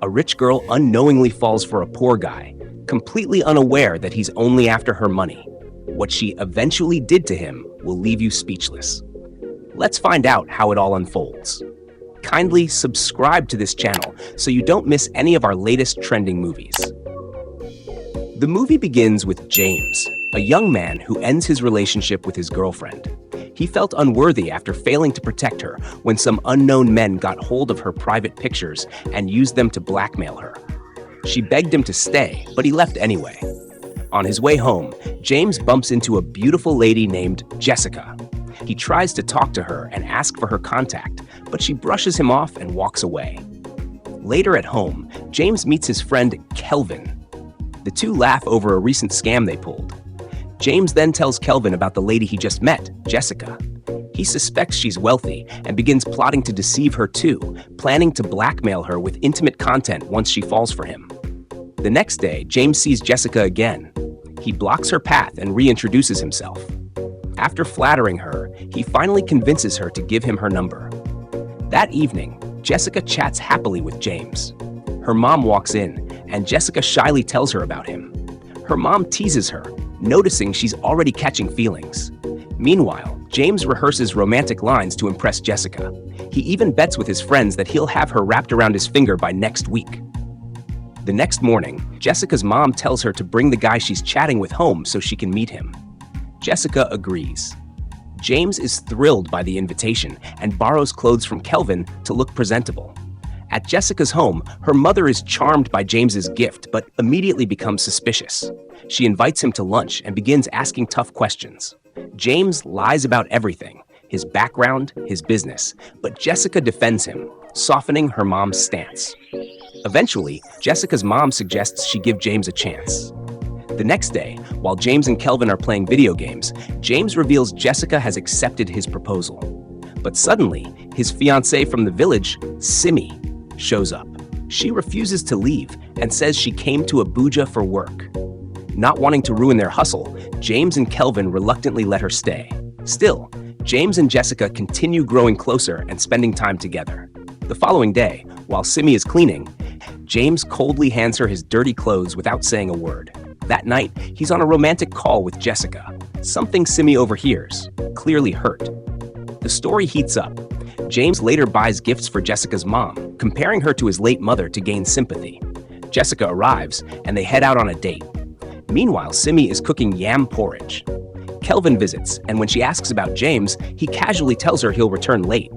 A rich girl unknowingly falls for a poor guy, completely unaware that he's only after her money. What she eventually did to him will leave you speechless. Let's find out how it all unfolds. Kindly subscribe to this channel so you don't miss any of our latest trending movies. The movie begins with James, a young man who ends his relationship with his girlfriend. He felt unworthy after failing to protect her when some unknown men got hold of her private pictures and used them to blackmail her. She begged him to stay, but he left anyway. On his way home, James bumps into a beautiful lady named Jessica. He tries to talk to her and ask for her contact, but she brushes him off and walks away. Later at home, James meets his friend Kelvin. The two laugh over a recent scam they pulled. James then tells Kelvin about the lady he just met, Jessica. He suspects she's wealthy and begins plotting to deceive her too, planning to blackmail her with intimate content once she falls for him. The next day, James sees Jessica again. He blocks her path and reintroduces himself. After flattering her, he finally convinces her to give him her number. That evening, Jessica chats happily with James. Her mom walks in, and Jessica shyly tells her about him. Her mom teases her, noticing she's already catching feelings. Meanwhile, James rehearses romantic lines to impress Jessica. He even bets with his friends that he'll have her wrapped around his finger by next week. The next morning, Jessica's mom tells her to bring the guy she's chatting with home so she can meet him. Jessica agrees. James is thrilled by the invitation and borrows clothes from Kelvin to look presentable. At Jessica's home, her mother is charmed by James's gift but immediately becomes suspicious. She invites him to lunch and begins asking tough questions. James lies about everything, his background, his business, but Jessica defends him, softening her mom's stance. Eventually, Jessica's mom suggests she give James a chance. The next day, while James and Kelvin are playing video games, James reveals Jessica has accepted his proposal. But suddenly, his fiancée from the village, Simei, shows up. She refuses to leave and says she came to Abuja for work. Not wanting to ruin their hustle, James and Kelvin reluctantly let her stay. Still, James and Jessica continue growing closer and spending time together. The following day, while Simei is cleaning, James coldly hands her his dirty clothes without saying a word. That night, he's on a romantic call with Jessica, something Simei overhears, clearly hurt. The story heats up. James later buys gifts for Jessica's mom, comparing her to his late mother to gain sympathy. Jessica arrives, and they head out on a date. Meanwhile, Simei is cooking yam porridge. Kelvin visits, and when she asks about James, he casually tells her he'll return late.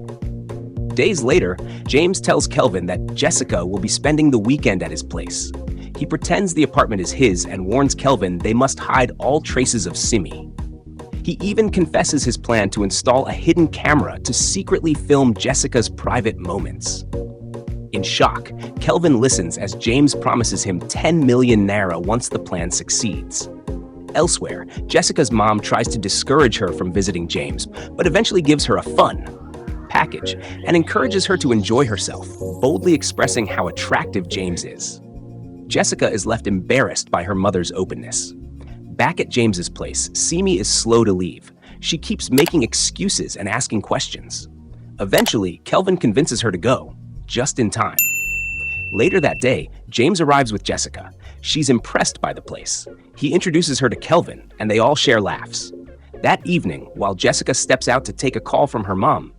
Days later, James tells Kelvin that Jessica will be spending the weekend at his place. He pretends the apartment is his and warns Kelvin they must hide all traces of Simei. He even confesses his plan to install a hidden camera to secretly film Jessica's private moments. In shock, Kelvin listens as James promises him 10 million naira once the plan succeeds. Elsewhere, Jessica's mom tries to discourage her from visiting James, but eventually gives her a fun package and encourages her to enjoy herself, boldly expressing how attractive James is. Jessica is left embarrassed by her mother's openness. Back at James's place, Simei is slow to leave. She keeps making excuses and asking questions. Eventually, Kelvin convinces her to go, just in time. Later that day, James arrives with Jessica. She's impressed by the place. He introduces her to Kelvin, and they all share laughs. That evening, while Jessica steps out to take a call from her mom,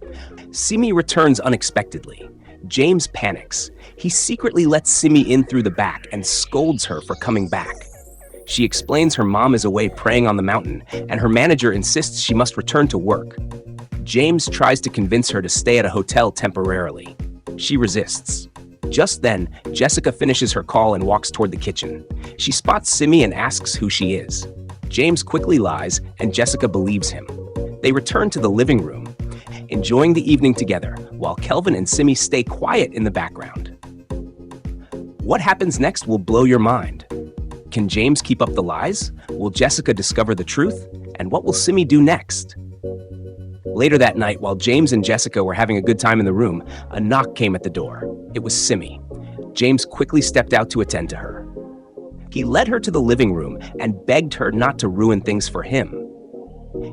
Simei returns unexpectedly. James panics. He secretly lets Simei in through the back and scolds her for coming back. She explains her mom is away praying on the mountain, and her manager insists she must return to work. James tries to convince her to stay at a hotel temporarily. She resists. Just then, Jessica finishes her call and walks toward the kitchen. She spots Simei and asks who she is. James quickly lies, and Jessica believes him. They return to the living room, enjoying the evening together, while Kelvin and Simei stay quiet in the background. What happens next will blow your mind. Can James keep up the lies? Will Jessica discover the truth? And what will Simei do next? Later that night, while James and Jessica were having a good time in the room, a knock came at the door. It was Simei. James quickly stepped out to attend to her. He led her to the living room and begged her not to ruin things for him.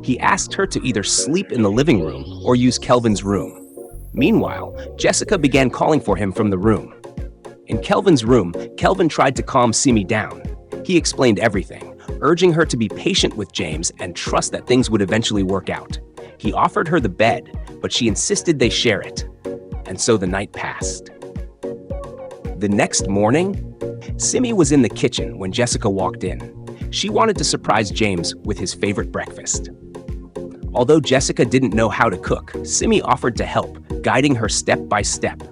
He asked her to either sleep in the living room or use Kelvin's room. Meanwhile, Jessica began calling for him from the room. In Kelvin's room, Kelvin tried to calm Simei down. He explained everything, urging her to be patient with James and trust that things would eventually work out. He offered her the bed, but she insisted they share it. And so the night passed. The next morning, Simei was in the kitchen when Jessica walked in. She wanted to surprise James with his favorite breakfast. Although Jessica didn't know how to cook, Simei offered to help, guiding her step by step.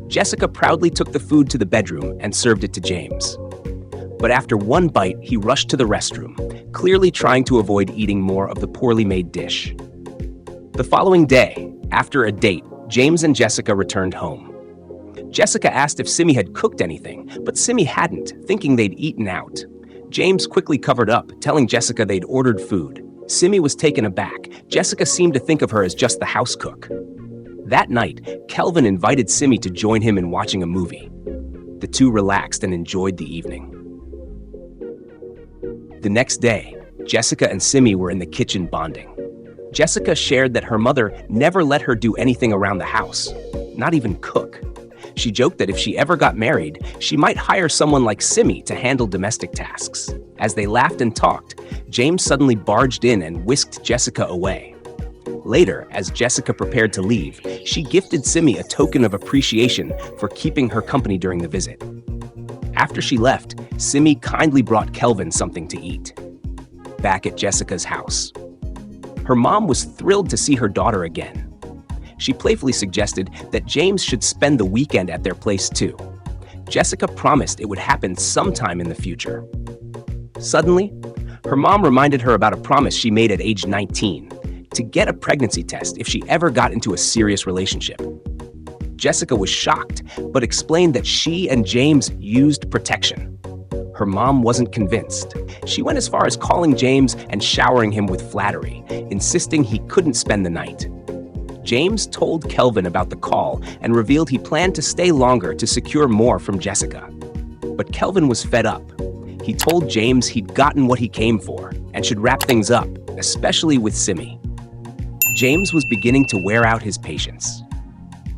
Jessica proudly took the food to the bedroom and served it to James. But after one bite, he rushed to the restroom, clearly trying to avoid eating more of the poorly made dish. The following day, after a date, James and Jessica returned home. Jessica asked if Simei had cooked anything, but Simei hadn't, thinking they'd eaten out. James quickly covered up, telling Jessica they'd ordered food. Simei was taken aback. Jessica seemed to think of her as just the house cook. That night, Kelvin invited Simei to join him in watching a movie. The two relaxed and enjoyed the evening. The next day, Jessica and Simei were in the kitchen bonding. Jessica shared that her mother never let her do anything around the house, not even cook. She joked that if she ever got married, she might hire someone like Simei to handle domestic tasks. As they laughed and talked, James suddenly barged in and whisked Jessica away. Later, as Jessica prepared to leave, she gifted Simei a token of appreciation for keeping her company during the visit. After she left, Simei kindly brought Kelvin something to eat. Back at Jessica's house, her mom was thrilled to see her daughter again. She playfully suggested that James should spend the weekend at their place too. Jessica promised it would happen sometime in the future. Suddenly, her mom reminded her about a promise she made at age 19, to get a pregnancy test if she ever got into a serious relationship. Jessica was shocked, but explained that she and James used protection. Her mom wasn't convinced. She went as far as calling James and showering him with flattery, insisting he couldn't spend the night. James told Kelvin about the call and revealed he planned to stay longer to secure more from Jessica. But Kelvin was fed up. He told James he'd gotten what he came for and should wrap things up, especially with Simei. James was beginning to wear out his patience.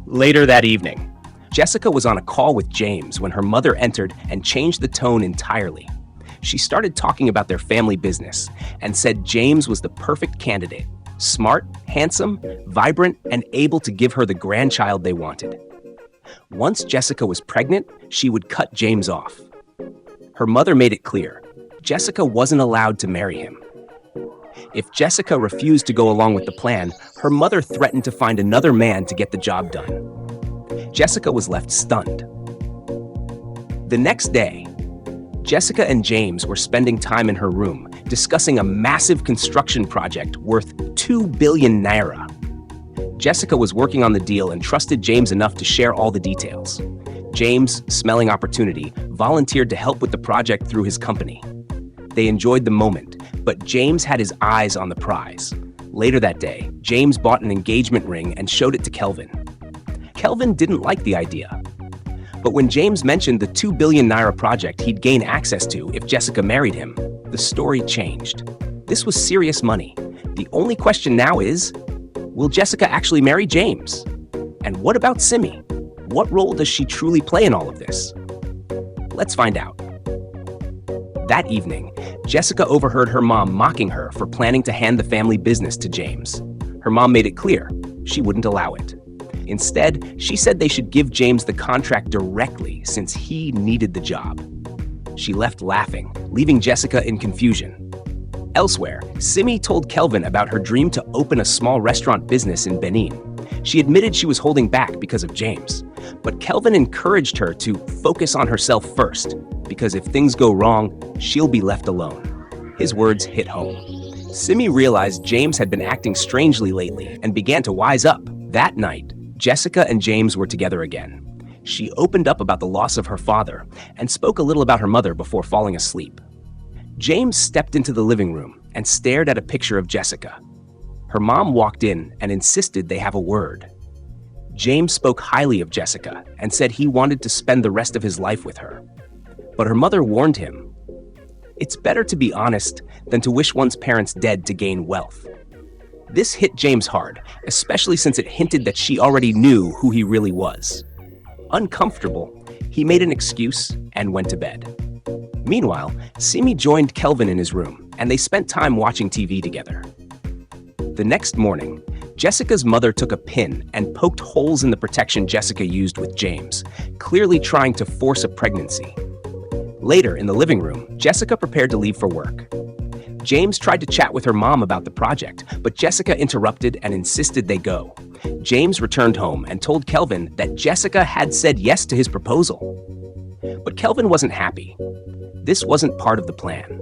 Later that evening, Jessica was on a call with James when her mother entered and changed the tone entirely. She started talking about their family business and said James was the perfect candidate. Smart, handsome, vibrant, and able to give her the grandchild they wanted. Once Jessica was pregnant, she would cut James off. Her mother made it clear, Jessica wasn't allowed to marry him. If Jessica refused to go along with the plan, her mother threatened to find another man to get the job done. Jessica was left stunned. The next day, Jessica and James were spending time in her room, discussing a massive construction project worth 2 billion naira. Jessica was working on the deal and trusted James enough to share all the details. James, smelling opportunity, volunteered to help with the project through his company. They enjoyed the moment, but James had his eyes on the prize. Later that day, James bought an engagement ring and showed it to Kelvin. Kelvin didn't like the idea. But when James mentioned the 2 billion naira project he'd gain access to if Jessica married him, the story changed. This was serious money. The only question now is, will Jessica actually marry James? And what about Simei? What role does she truly play in all of this? Let's find out. That evening, Jessica overheard her mom mocking her for planning to hand the family business to James. Her mom made it clear she wouldn't allow it. Instead, she said they should give James the contract directly since he needed the job. She left laughing, leaving Jessica in confusion. Elsewhere, Simei told Kelvin about her dream to open a small restaurant business in Benin. She admitted she was holding back because of James, but Kelvin encouraged her to focus on herself first, because if things go wrong, she'll be left alone. His words hit home. Simei realized James had been acting strangely lately and began to wise up. That night, Jessica and James were together again. She opened up about the loss of her father and spoke a little about her mother before falling asleep. James stepped into the living room and stared at a picture of Jessica. Her mom walked in and insisted they have a word. James spoke highly of Jessica and said he wanted to spend the rest of his life with her. But her mother warned him, "It's better to be honest than to wish one's parents dead to gain wealth." This hit James hard, especially since it hinted that she already knew who he really was. Uncomfortable, He made an excuse and went to bed. Meanwhile, Simei joined Kelvin in his room, and they spent time watching TV together. The next morning, Jessica's mother took a pin and poked holes in the protection Jessica used with James, clearly trying to force a pregnancy. Later, in the living room, Jessica prepared to leave for work. James tried to chat with her mom about the project, but Jessica interrupted and insisted they go. James returned home and told Kelvin that Jessica had said yes to his proposal. But Kelvin wasn't happy. This wasn't part of the plan.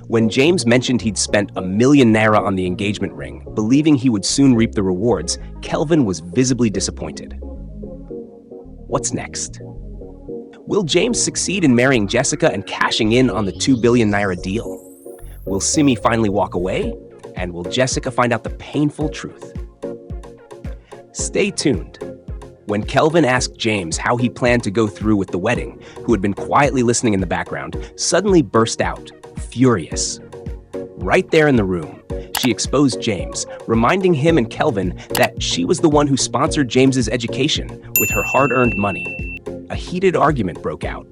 When James mentioned he'd spent $1 million on the engagement ring, believing he would soon reap the rewards, Kelvin was visibly disappointed. What's next? Will James succeed in marrying Jessica and cashing in on the ₦2 billion deal? Will Simei finally walk away? And will Jessica find out the painful truth? Stay tuned. When Kelvin asked James how he planned to go through with the wedding, who had been quietly listening in the background, suddenly burst out, furious. Right there in the room, she exposed James, reminding him and Kelvin that she was the one who sponsored James's education with her hard-earned money. A heated argument broke out.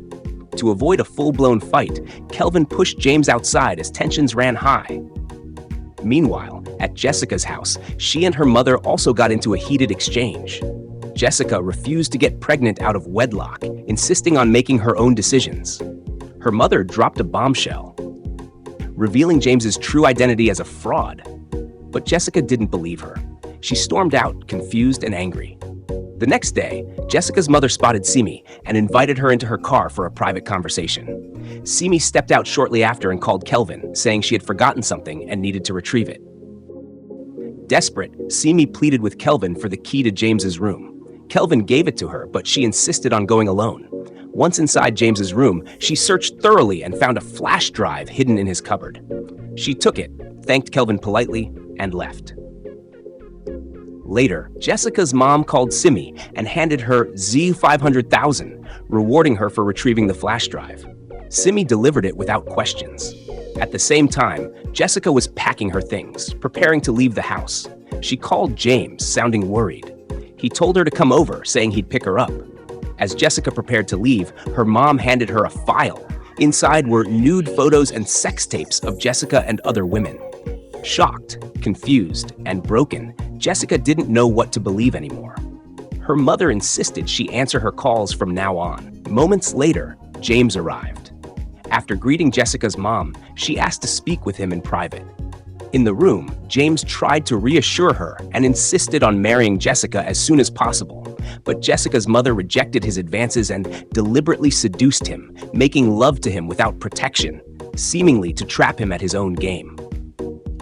To avoid a full-blown fight, Kelvin pushed James outside as tensions ran high. Meanwhile, at Jessica's house, she and her mother also got into a heated exchange. Jessica refused to get pregnant out of wedlock, insisting on making her own decisions. Her mother dropped a bombshell, revealing James's true identity as a fraud. But Jessica didn't believe her. She stormed out, confused and angry. The next day, Jessica's mother spotted Simei and invited her into her car for a private conversation. Simei stepped out shortly after and called Kelvin, saying she had forgotten something and needed to retrieve it. Desperate, Simei pleaded with Kelvin for the key to James's room. Kelvin gave it to her, but she insisted on going alone. Once inside James's room, she searched thoroughly and found a flash drive hidden in his cupboard. She took it, thanked Kelvin politely, and left. Later, Jessica's mom called Simei and handed her $500,000, rewarding her for retrieving the flash drive. Simei delivered it without questions. At the same time, Jessica was packing her things, preparing to leave the house. She called James, sounding worried. He told her to come over, saying he'd pick her up. As Jessica prepared to leave, her mom handed her a file. Inside were nude photos and sex tapes of Jessica and other women. Shocked, confused, and broken, Jessica didn't know what to believe anymore. Her mother insisted she answer her calls from now on. Moments later, James arrived. After greeting Jessica's mom, she asked to speak with him in private. In the room, James tried to reassure her and insisted on marrying Jessica as soon as possible. But Jessica's mother rejected his advances and deliberately seduced him, making love to him without protection, seemingly to trap him at his own game.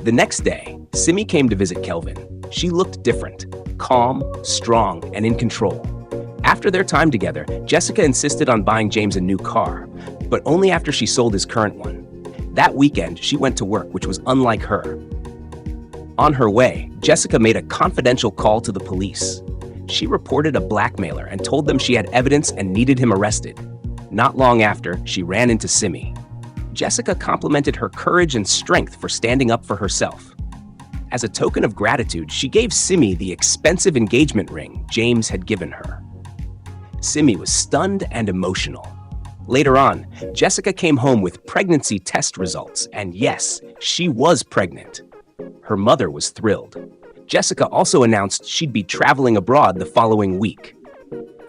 The next day, Simei came to visit Kelvin. She looked different, calm, strong, and in control. After their time together, Jessica insisted on buying James a new car, but only after she sold his current one. That weekend, she went to work, which was unlike her. On her way, Jessica made a confidential call to the police. She reported a blackmailer and told them she had evidence and needed him arrested. Not long after, she ran into Simei. Jessica complimented her courage and strength for standing up for herself. As a token of gratitude, she gave Simei the expensive engagement ring James had given her. Simei was stunned and emotional. Later on, Jessica came home with pregnancy test results, and yes, she was pregnant. Her mother was thrilled. Jessica also announced she'd be traveling abroad the following week.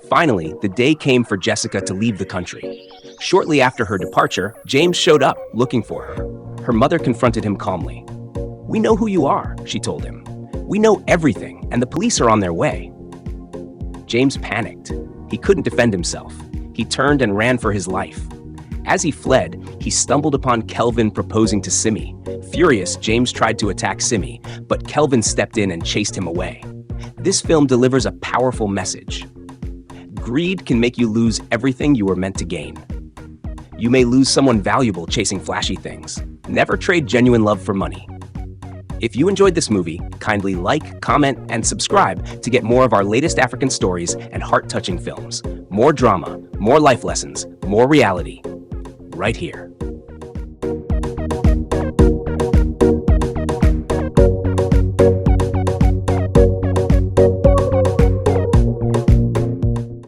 Finally, the day came for Jessica to leave the country. Shortly after her departure, James showed up, looking for her. Her mother confronted him calmly. "We know who you are," she told him. "We know everything, and the police are on their way." James panicked. He couldn't defend himself. He turned and ran for his life. As he fled, he stumbled upon Kelvin proposing to Simei. Furious, James tried to attack Simei, but Kelvin stepped in and chased him away. This film delivers a powerful message. Greed can make you lose everything you were meant to gain. You may lose someone valuable chasing flashy things. Never trade genuine love for money. If you enjoyed this movie, kindly like, comment, and subscribe to get more of our latest African stories and heart-touching films. More drama, more life lessons, more reality, right here.